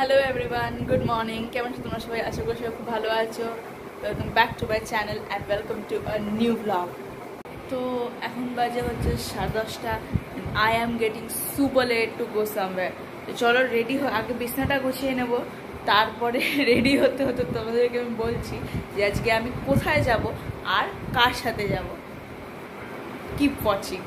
Hello everyone, good morning. কেমন আছো তোমরা সবাই? আশা করি সবাই খুব ভালো আছো। Welcome back to my channel and welcome to a new blog. তো এখন বাজে হচ্ছে 10:30। I am getting super late to go somewhere. তো চলো রেডি আগে বিছনাটা গুছিয়ে নেব, তারপরে রেডি হতে হতে তোমাদেরকে আমি বলছি যে আজকে আমি কোথায় যাব আর কার সাথে যাব। Keep watching.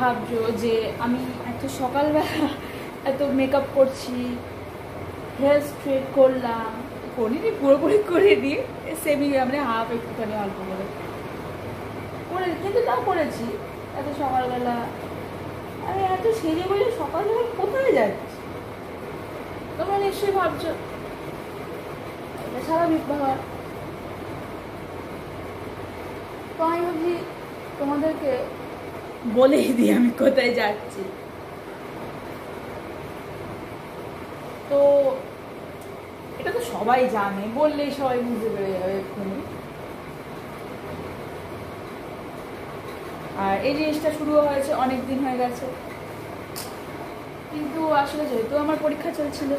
ভাবছো যে আমি এত সকালবেলা এত মেকআপ করছি, হেয়ার স্ট্রেট করলাম, করিনি পুরোপুরি করিনি, সেমি মানে হাফ একটুখানি অল্প করে কিন্তু তাও করেছি। এত সকালবেলা আমি এত সেজে বলে সকাল সকাল কোথায় যাচ্ছি তোমরা নিশ্চয়ই ভাবছো। এটা স্বাভাবিক ব্যাপার। তো আমি ভাবছি তোমাদেরকে বলেই দিই আমি কোথায় যাচ্ছি। তো এটা তো সবাই জানে, বললেই সবাই বুঝতে পেরে যাবে এক্ষুনি। আর এই জিনিসটা শুরু হয়েছে অনেক দিন হয়ে গেছে, কিন্তু আসলে যেহেতু আমার পরীক্ষা চলছিল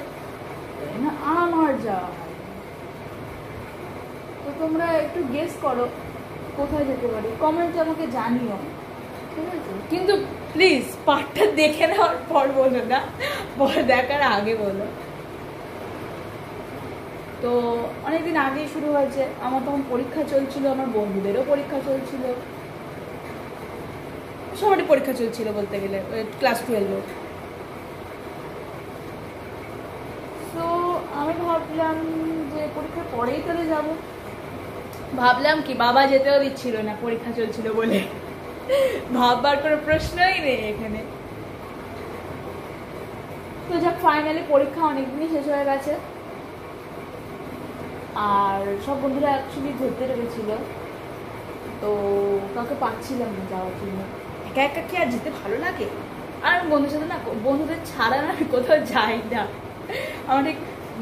না আমার যাওয়া হয়। তো তোমরা একটু গেস করো কোথায় যেতে পারি, কমেন্টে আমাকে জানিও, ঠিক আছে? কিন্তু প্লিজ পার্টটা দেখে নেওয়ার পর বলো না, দেখার আগে বলো। তো অনেকদিন আগেই শুরু হয়েছে, আমার তখন পরীক্ষা চলছিল, আমার বন্ধুদেরও পরীক্ষা চলছিল, সবারই পরীক্ষা চলছিল বলতে গেলে, ক্লাস 12। তো আমি ভাবলাম যে পরীক্ষার পরেই তাহলে যাব। ভাবলাম কি, বাবা যেতেও দিচ্ছিল না পরীক্ষা চলছিল বলে, ভাববার কোনো প্রশ্নই নেই এখানে। তো যাক, ফাইনালি পরীক্ষা অনেকদিনই শেষ হয়ে গেছে, আর সব বন্ধুরা অ্যাকচুয়ালি ধরতে রেখেছিল, তো কাউকে পাচ্ছিলাম না যাওয়ার জন্য। একা একা কি আর যেতে ভালো লাগে? আর আমি বন্ধুর সাথে না, বন্ধুদের ছাড়া না আমি কোথাও যাই না, আমার ঠিক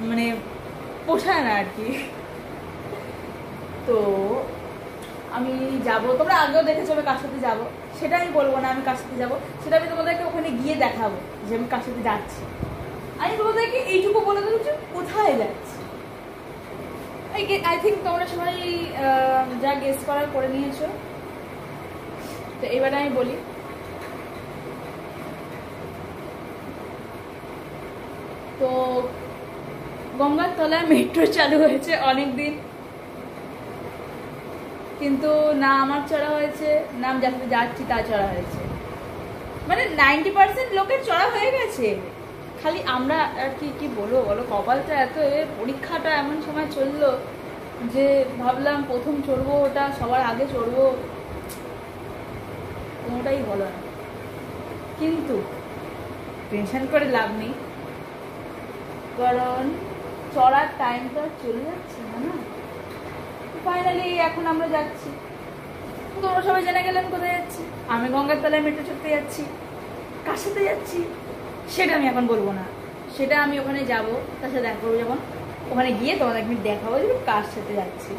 মানে পোষায় না আর কি। তো আমি যাব, তোমরা আগেও দেখেছো আমি কার সাথে যাবো, সেটা আমি বলবো না আমি কার সাথে যাবো, সেটা আমি তোমাদেরকে ওখানে গিয়ে দেখাবো যে আমি কার সাথে যাচ্ছি। আমি তোমাদেরকে এইটুকু বলে দেবো যে কোথায় যাচ্ছি। আই থিঙ্ক তোমরা সবাই যা গেস করার করে নিয়েছো। তো এবারে আমি বলি, তো গঙ্গার তলায় মেট্রো চালু হয়েছে অনেক দিন, কিন্তু না আমার চড়া হয়েছে, না আমি যাতে যাচ্ছি তা চড়া হয়েছে। মানে 90% লোকের চড়া হয়ে গেছে, খালি আমরা আর কি বলবো বলো। কপালটা এত, পরীক্ষাটা এমন সময় চললো যে ভাবলাম প্রথম চড়বো, ওটা সবার আগে চড়বো, কোনোটাই হলো না। কিন্তু টেনশন করে লাভ নেই, কারণ চড়ার টাইমটা চলে যাচ্ছে না। ফাইনালি এখন আমরা যাচ্ছি। তোমরা সবাই জেনে গেলে আমি কোথায় যাচ্ছি। আমি গঙ্গার তলায় মেট্রো চড়তে যাচ্ছি। কার সাথে যাচ্ছি সেটা আমি এখন বলবো না, সেটা আমি ওখানে যাব, তার সাথে দেখা করবো যখন, ওখানে গিয়ে তোমাদের আমি দেখাবো যে কার সাথে যাচ্ছি।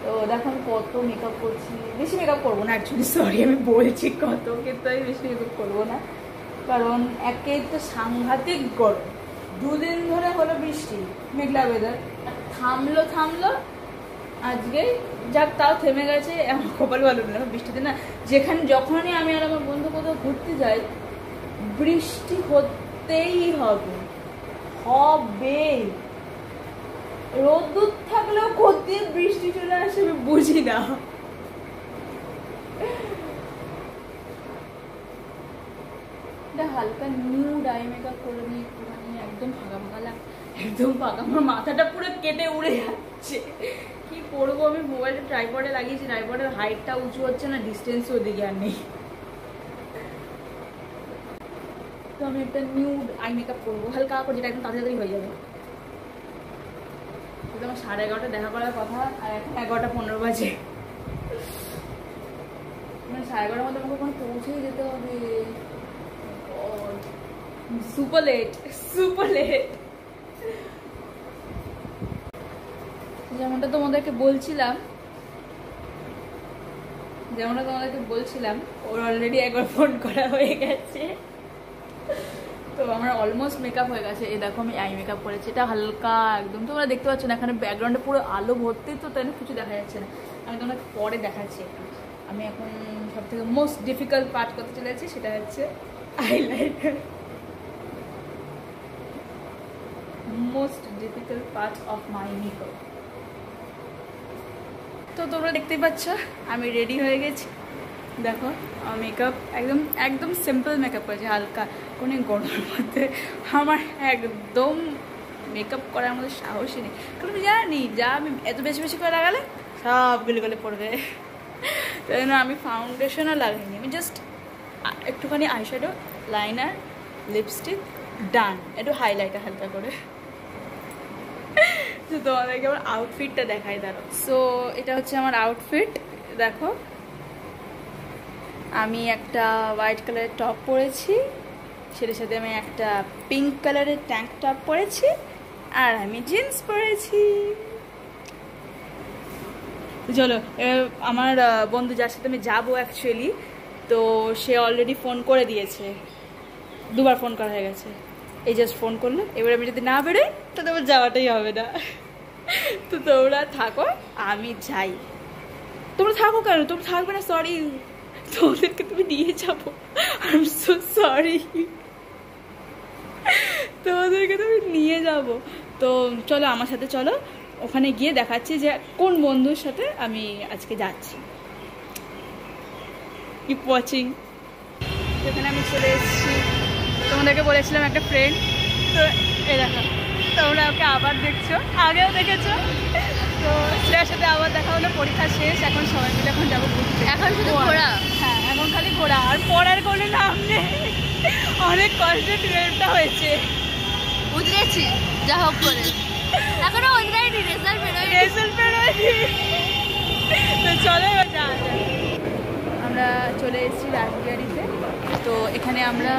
তো দেখো আমি কত মেকআপ করছি, বেশি মেকআপ করবো না অ্যাকচুয়ালি, সরি আমি বলছি কত, কিন্তু আমি বেশি মেকআপ করবো না, কারণ একে তো সাংঘাতিক গরম, 2 দিন ধরে হলো বৃষ্টি, মেঘলা ওয়েদার, থামলো আজকে, যাক তাও থেমে গেছে। আমার কপাল ভালো না, বৃষ্টিতে না যখনই আমি আর আমার বন্ধু কোথাও ঘুরতে যাই বৃষ্টি হতেই হবে, রোদ্দুর থাকলেও কোথায় বৃষ্টি চলে আসে আমি বুঝি না। হালকা নিউড আই মেকআপ করে নিই একটুখানি, একদম ফাঁকা ফাঁকা একদম ফাঁকা, আমার মাথাটা পুরো কেটে উড়ে যাচ্ছে। কি করবো আমি, মোবাইলটা ট্রাইপডে লাগিয়েছি, ট্রাইপডের হাইটটা উঁচু হচ্ছে না, ডিস্টেন্সও ওদিকে আর নেই। তো আমি একটা নিউড আই মেকআপ করবো হালকা করে, যেটা একদম তাড়াতাড়ি হয়ে যাবে। কিন্তু আমার 11:30 দেখা করার কথা, আর এখন 11:15 বাজে। মানে 11:30 মধ্যে আমাকে ওখানে পৌঁছেই যেতে হবে। Super late, super late. যেমনটা তোমাদেরকে বলছিলাম, ওর অলরেডি একবার ফোন করা হয়ে গেছে। তো আমার অলমোস্ট মেকআপ হয়ে গেছে। এই দেখো আমি আই মেকআপ করেছি, এটা হালকা একদম, তোমরা দেখতে পাচ্ছ না, এখানে ব্যাকগ্রাউন্ডে পুরো আলো ভর্তি, তো তাই কিছু দেখা যাচ্ছে না। আমি তোমাকে পরে দেখাচ্ছি একটু। আমি এখন সব থেকে মোস্ট ডিফিকাল্ট পার্ট করতে চলে যাচ্ছি, সেটা হচ্ছে eyeliner. Most difficult part of my makeup. তো তোমরা দেখতেই পাচ্ছ আমি রেডি হয়ে গেছি। দেখো মেকআপ একদম সিম্পল মেকআপ করেছি, হালকা, কোনো গরমের মধ্যে। আমার একদম মেকআপ করার মধ্যে সাহসই নেই, কারণ আমি জানি যা আমি এত বেশি বেশি করে লাগালে সব গলে পড়বে। তাই জন্য আমি ফাউন্ডেশনও লাগাইনি, আমি জাস্ট একটুখানি আইশ্যাডো, লাইনার, লিপস্টিক, ডান, একটু হাইলাইটার হালকা করে। তো তোমাদেরকে আমার আউটফিটটা দেখাই, দাঁড়ো। সো এটা হচ্ছে আমার আউটফিট। দেখো আমি একটা হোয়াইট কালারের টপ পরেছি, সেটার সাথে আমি একটা পিঙ্ক কালারের ট্যাঙ্ক টপ পরেছি, আর আমি জিন্স পরেছি। চলো, আমার বন্ধু যার সাথে আমি যাবো অ্যাকচুয়ালি, তো সে অলরেডি ফোন করে দিয়েছে, 2বার ফোন করা হয়ে গেছে। এই জাস্ট ফোন করলো, এবার আমি যদি না বেরোই তো তোমার যাওয়াটাই হবে না। তো তোমরা থাকো, আমি যাই। তোমরা থাকো কেন, তোমরা থাকবে না? সরি, তোমাদেরকে তুমি নিয়ে যাবো। আই এম সো সরি, তোমাদেরকে তুমি নিয়ে যাবো। তো চলো আমার সাথে, চলো ওখানে গিয়ে দেখাচ্ছি যে কোন বন্ধুর সাথে আমি আজকে যাচ্ছি। Keep watching. এখানে আমি চলে এসেছি, তোমাদেরকে বলেছিলাম একটা ফ্রেন্ড, তো এই দেখো তোমরা ওকে আবার দেখছো, আগেও দেখেছো। তো শ্রেয়ার সাথে আবার দেখা হলো, পরীক্ষা শেষ, এখন সবাই মিলে এখন যাবো ঘুরতে। এখন শুধু ঘোরা? হ্যাঁ, এখন খালি ঘোরা, আর পড়ার কোনো নাম নেই। অনেক কষ্টে 12টা হয়েছে, বুঝেছি, যা হোক করে। এখনো ওইটাই রেজাল্ট বেরোয়নি। তো চলো এবার যাওয়া যায়। আমরা চলে এসেছি রাজবিহারিতে। তো এখানে আমরা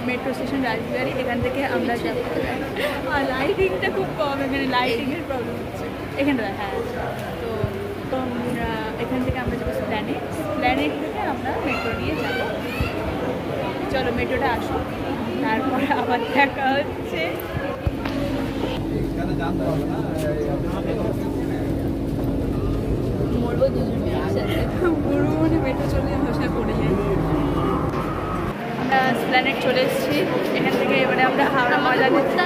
মেট্রো স্টেশন রাজবিহারি, এখান থেকে আমরা যাবো। আর লাইটিংটা খুব কম, এখানে লাইটিংয়ের প্রবলেম হচ্ছে এখানটা। হ্যাঁ, তো আমরা এখান থেকে আমরা যাবো প্ল্যানেট থেকে আমরা মেট্রো নিয়ে যাবো। চলো মেট্রোটা আসো, তারপরে আবার দেখা হচ্ছে। মরবো দুজনে একসাথে, মরবো মানে মেট্রো চলে ভাষায় পড়ে যাই। আমরা প্ল্যানেট চলে এসেছি, এখান থেকে এবারে আমরা হাওড়া ময়লা দিচ্ছি।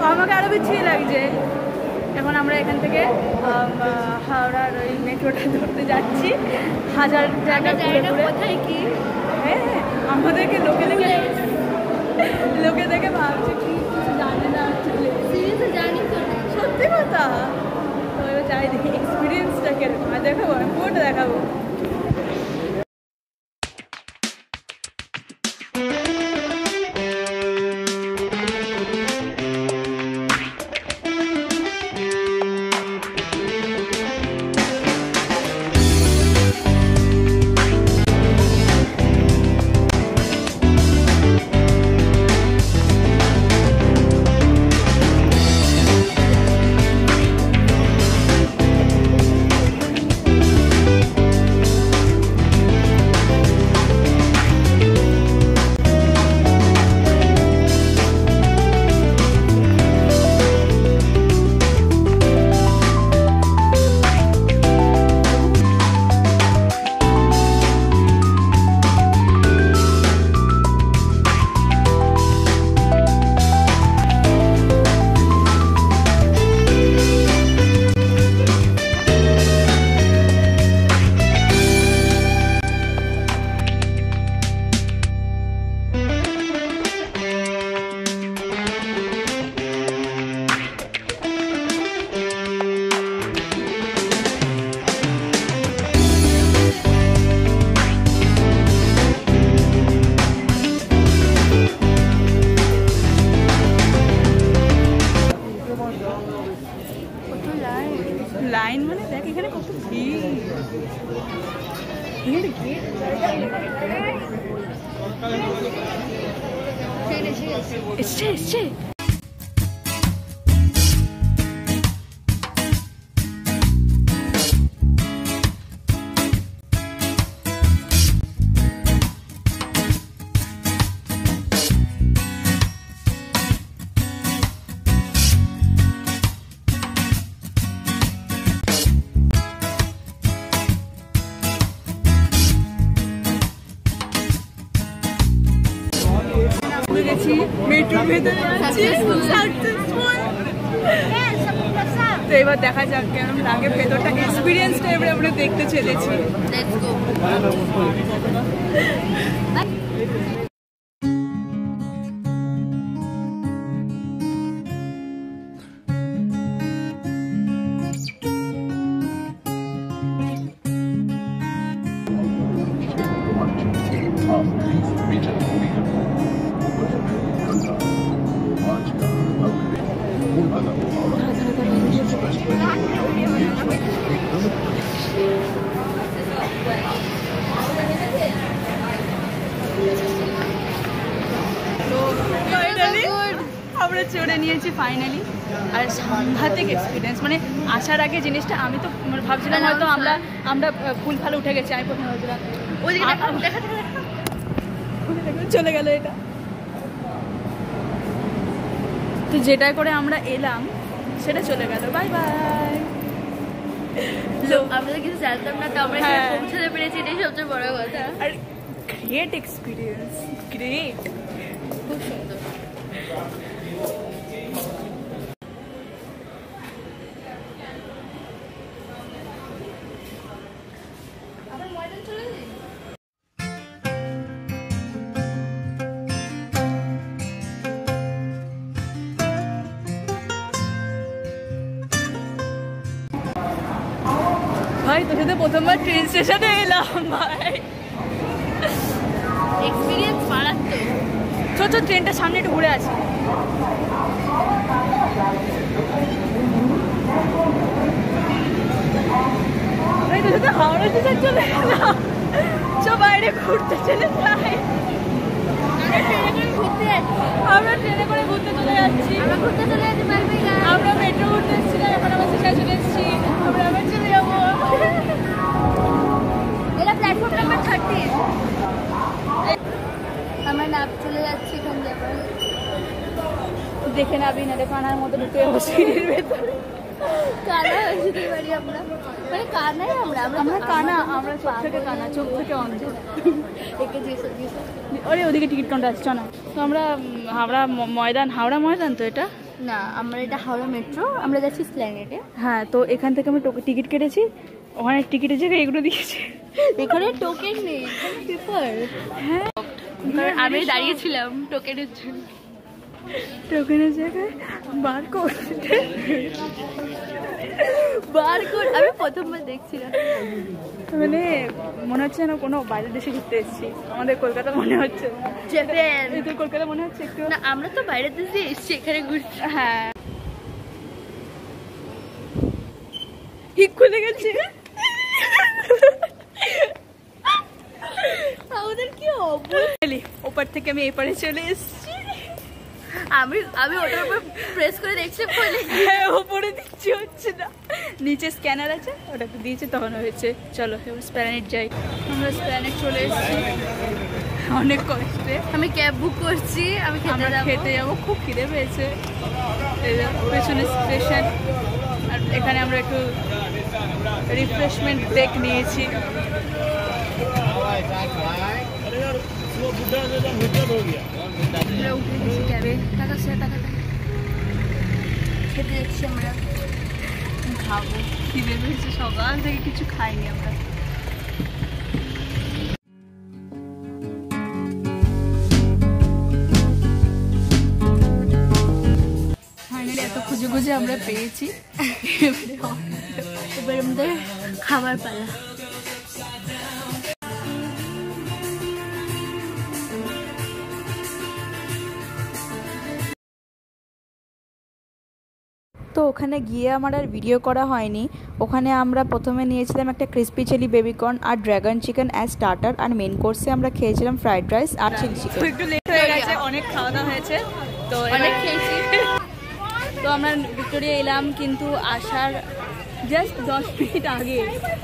আমাকে আরও বেশি লাগছে। এখন আমরা এখান থেকে হাওড়ার ওই মেট্রোটা ধরতে যাচ্ছি। 1000 জায়গা কোথায় কি, হ্যাঁ আমাদেরকে লোকে দেখে ভাবছে কি কিছু জানে না, জানি তো, সত্যি কথা। তো এবার যাই দেখি এক্সপিরিয়েন্সটা কিরকম, দেখাবো, আমি পুরোটা দেখাবো। লাইন মানে দেখ এখানে কত ভিড়। এসছে এসছে। মেট্রোর ভেতরে আছি সাকসেসফুল। তো এবার দেখা যাক কেমন লাগে ভেতরটা, এক্সপিরিয়েন্সটা এবারে আমরা দেখতে চলেছি। Let's go. আমরা চড়ে নিয়েছি ফাইনালি। আর সাংঘাতিক এক্সপিরিয়েন্স, মানে আসার আগে জিনিসটা আমি তো ভাবছিলাম হয়তো আমরা ফুল ফালে উঠে গেছি। আমি প্রথমে ভাবছিলাম চলে গেল এটা। তো যেটা করে আমরা এলাম সেটা চলে গেল, বাই বাই। আমরা তো কিছু জানতাম না, তো আমরা পৌঁছাতে পেরেছি, এটাই সবচেয়ে বড় কথা। আর গ্রেট এক্সপিরিয়েন্স, গ্রেট, খুব সুন্দর। ভাই তোর সাথে প্রথমবার ট্রেন স্টেশনে এলাম ভাই, এক্সপিরিয়েন্স মারাত্মক। ছোট ট্রেনটা সামনে একটু ঘুরে আছে। ভাই তোর সাথে হাওড়া স্টেশন চলে এলাম, চ বাইরে ঘুরতে চলে যাই। আমরা ট্রেনে করে ঘুরতে চলে যাচ্ছি। আমরা মেট্রো ঘুরতে এসেছিলাম, এখন আমরা স্টেশনে চলে এসেছি। আমরা আবার চলে যাবো। এটা প্ল্যাটফর্ম নাম্বার 30। আমরা নাপ চলে যাচ্ছি এখান দিয়ে। দেখে নাবি না রে, কানার মতো ঢুকে যাবো সিঁড়ির ভেতরে। কানা হয়েছি বাড়ি আমরা, মানে কানাই আমরা কানা, আমরা চোখ থেকে কানা, চোখ থেকে অন্ধ। একে যেসব ওরে ওদিকে টিকিট কাউন্টার আসছে না। তো আমরা হাওড়া ময়দান তো এটা না, আমরা এটা হাওড়া মেট্রো, আমরা যাচ্ছি স্প্ল্যানেডে। হ্যাঁ, তো এখান থেকে আমরা টিকিট কেটেছি, ওখানে টিকিটের জায়গায় এগুলো দিয়েছে। এখানে টোকেন নেই, পেপার। হ্যাঁ, আমি দাঁড়িয়েছিলাম টোকেনের জন্য। টোকেনের জায়গায় বারকোড। আমি প্রথমবার দেখছিলাম, মানে মনে হচ্ছে না কোনো বাইরের দেশে ঘুরতে এসেছি। আমাদের কলকাতা মনে হচ্ছে, জাপান। তো কলকাতা মনে হচ্ছে একটু। না, আমরা তো বাইরের দেশে এসেছি এখানে ঘুরতে। হ্যাঁ, ঠিক খুলে গেছে। আমাদের কি অবস্থা! ওপার থেকে আমি এপারে চলে এসেছি। আমি ওটার উপর প্রেস করে দেখছি, হ্যাঁ ওপরে দিচ্ছি, হচ্ছে না। নিচে স্ক্যানার আছে, ওটাতে দিয়েছে তখন হয়েছে। চলো এবার স্প্ল্যানেড যাই। আমরা স্প্ল্যানেড চলে এসেছি অনেক কষ্টে। আমি ক্যাব বুক করছি, আমি খেতে যাবো, খুব খিদে পেয়েছে। পেছনে স্টেশন, আর এখানে আমরা একটু রিফ্রেশমেন্ট ব্রেক নিয়েছি। আমরা উঠে গেছি ক্যাবে, টাকা খেতে যাচ্ছি আমরা। খাবো, খিদে পেয়েছে, সকাল থেকে কিছু খাইনি আমরা। ফাইনালি এত খুঁজে খুঁজে আমরা পেয়েছি। এবার আমাদের খাবার পালা। তো তো ওখানে গিয়ে আমার আর ভিডিও করা হয়নি। ওখানে আমরা প্রথমে নিয়েছিলাম একটা ক্রিস্পি চিলি বেবিকর্ন আর ড্রাগন চিকেন অ্যাজ স্টার্টার, আর মেন কোর্সে আমরা খেয়েছিলাম ফ্রাইড রাইস আর চিলি চিকেন। একটু লেট হয়ে গেছে, অনেক খাওয়া দাওয়া হয়েছে, তো অনেক খেয়েছি। তো আমরা ভিক্টোরিয়া এলাম, কিন্তু আসার জাস্ট 10 মিনিট আগে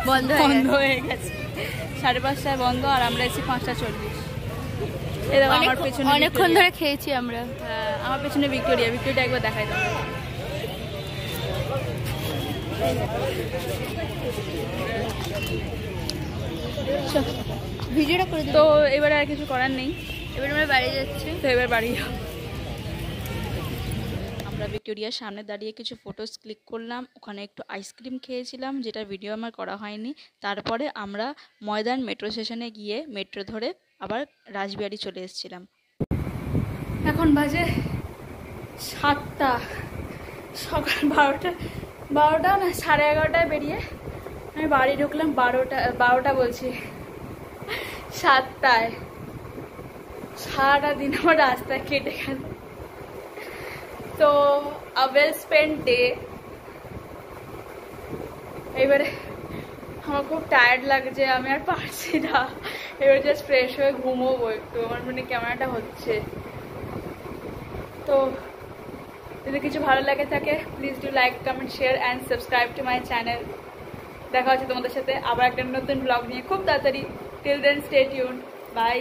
বন্ধ হয়ে গেছে। 5:30টায় বন্ধ, আর আমরা এসেছি 5:40। এরকম আমার পেছনে অনেকক্ষণ ধরে খেয়েছি আমরা। আমার পেছনে ভিক্টোরিয়া একবার দেখাই দাও। ভিডিওটা করে তো এবারে আর কিছু করার নেই, এবার আমরা বাড়ি যাচ্ছি। তো এবার বাড়ি আমরা ভিক্টোরিয়ার সামনে দাঁড়িয়ে কিছু ফটোস ক্লিক করলাম, ওখানে একটু আইসক্রিম খেয়েছিলাম, যেটা ভিডিও আমার করা হয়নি। তারপরে আমরা ময়দান মেট্রো স্টেশনে গিয়ে মেট্রো ধরে আবার রাসবিহারী চলে এসেছিলাম। এখন বাজে 7টা, সকাল 12টা না 11:30টায় বেরিয়ে আমি বাড়ি ঢুকলাম 12টা বলছি 7টায়। সারাটা দিন আমার রাস্তায় কেটে গেল। তো ওয়েল স্পেন্ড ডে। এবারে আমার খুব টায়ার্ড লাগছে, আমি আর পারছি না। এবার জাস্ট ফ্রেশ হয়ে ঘুমোবো একটু, আমার মানে কেমন একটা হচ্ছে। তো যদি কিছু ভালো লাগে থাকে please do like, comment, share and subscribe to my channel. দেখা হচ্ছে তোমাদের সাথে আবার একটা নতুন ব্লগ নিয়ে খুব তাড়াতাড়ি। Till then stay tuned, by.